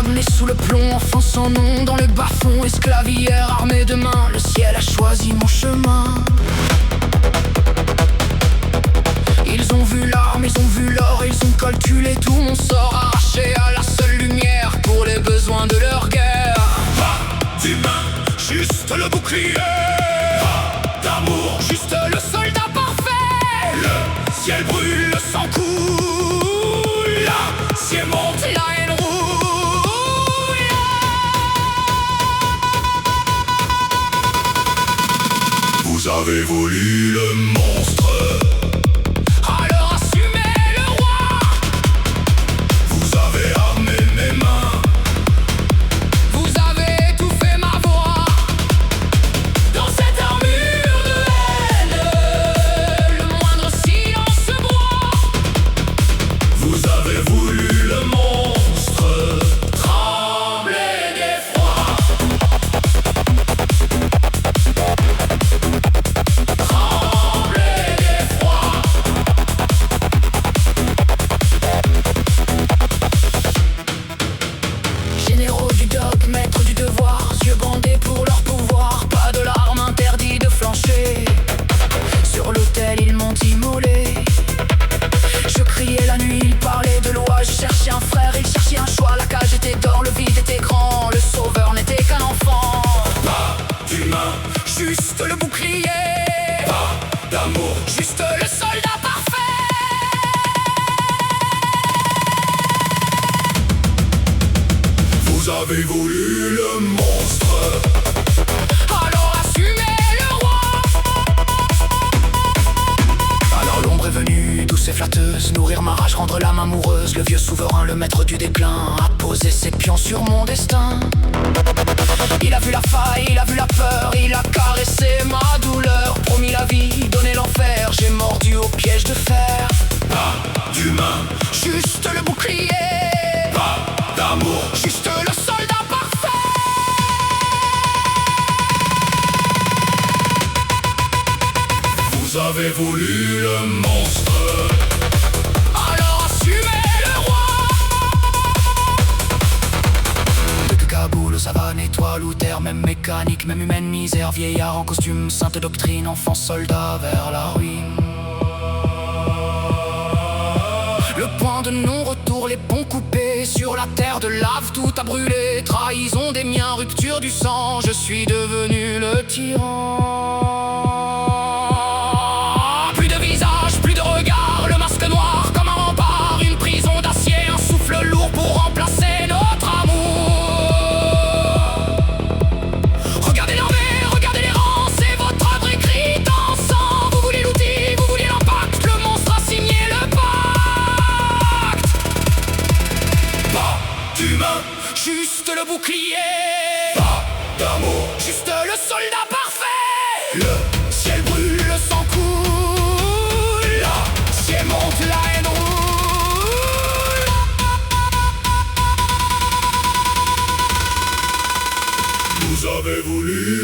Né sous le plomb, enfant sans nom, dans le bas-fond, esclavière armée de main, le ciel a choisi mon chemin. Ils ont vu l'arme, ils ont vu l'or, ils ont calculé tout mon sort, arraché à la seule lumière pour les besoins de leur guerre. Pas d'humain, juste le bouclier. Pas d'amour, Juste le soldat parfait. le ciel brûle, le sang coule, l'acier monte, La haine rouge. Vous avez voulu le monstre, Alors assumez le roi. vous avez armé mes mains. Vous avez étouffé ma voix. Dans cette armure de haine, le moindre silence se broie. Vous avez voulu le monstre, Tremblez d'effroi. Tremblez d'effroi. Généraux du dogme, maîtres du devoir, yeux bandés pour leur pouvoir, pas de larmes, interdit de flancher. Sur l'autel ils m'ont immolé. Je criais la nuit, ils parlaient de loi. Je cherchais un frère, ils cherchaient un choix. La cage était d'or, le vide était grand. Le sauveur n'était qu'un enfant. pas d'humain, Juste le bouclier, pas d'amour. juste le soldat parfait. Vous avez voulu le monstre, Alors assumez le roi. Alors l'ombre est venue, douce et flatteuse, nourrir ma rage, rendre l'âme amoureuse. Le vieux souverain, le maître du déclin, a posé ses pions sur mon destin. Il a vu la faille, il a vu la peur, il a caressé ma douleur. Promis la vie, donné l'enfer, j'ai mordu au piège de fer. pas d'humain, Juste le bouclier, pas d'amour. juste le soldat parfait. Vous avez voulu le monstre, Alors assumez le roi. Depuis Kaboul aux savanes, étoiles ou terre, même mécanique, même humaine misère, vieillard en costume, sainte doctrine, enfant soldat vers la ruine. Le point de non-retour, les ponts coupés, sur la terre de lave tout a brûlé. Trahison des miens, rupture du sang, je suis devenu le tyran. Plus de visage, plus de regard, le masque noir comme un rempart, une prison d'acier, un souffle lourd pour remplacer notre amour. Regardez l'armée, regardez les rangs, c'est votre œuvre écrite en sang. Vous voulez l'outil, vous voulez l'impact, le monstre a signé le pacte. pas d'humain, Juste le bouclier, pas d'amour. juste le soldat parfait. Le ciel brûle, Le sang coule, l'acier monte, la haine roule. vous avez voulu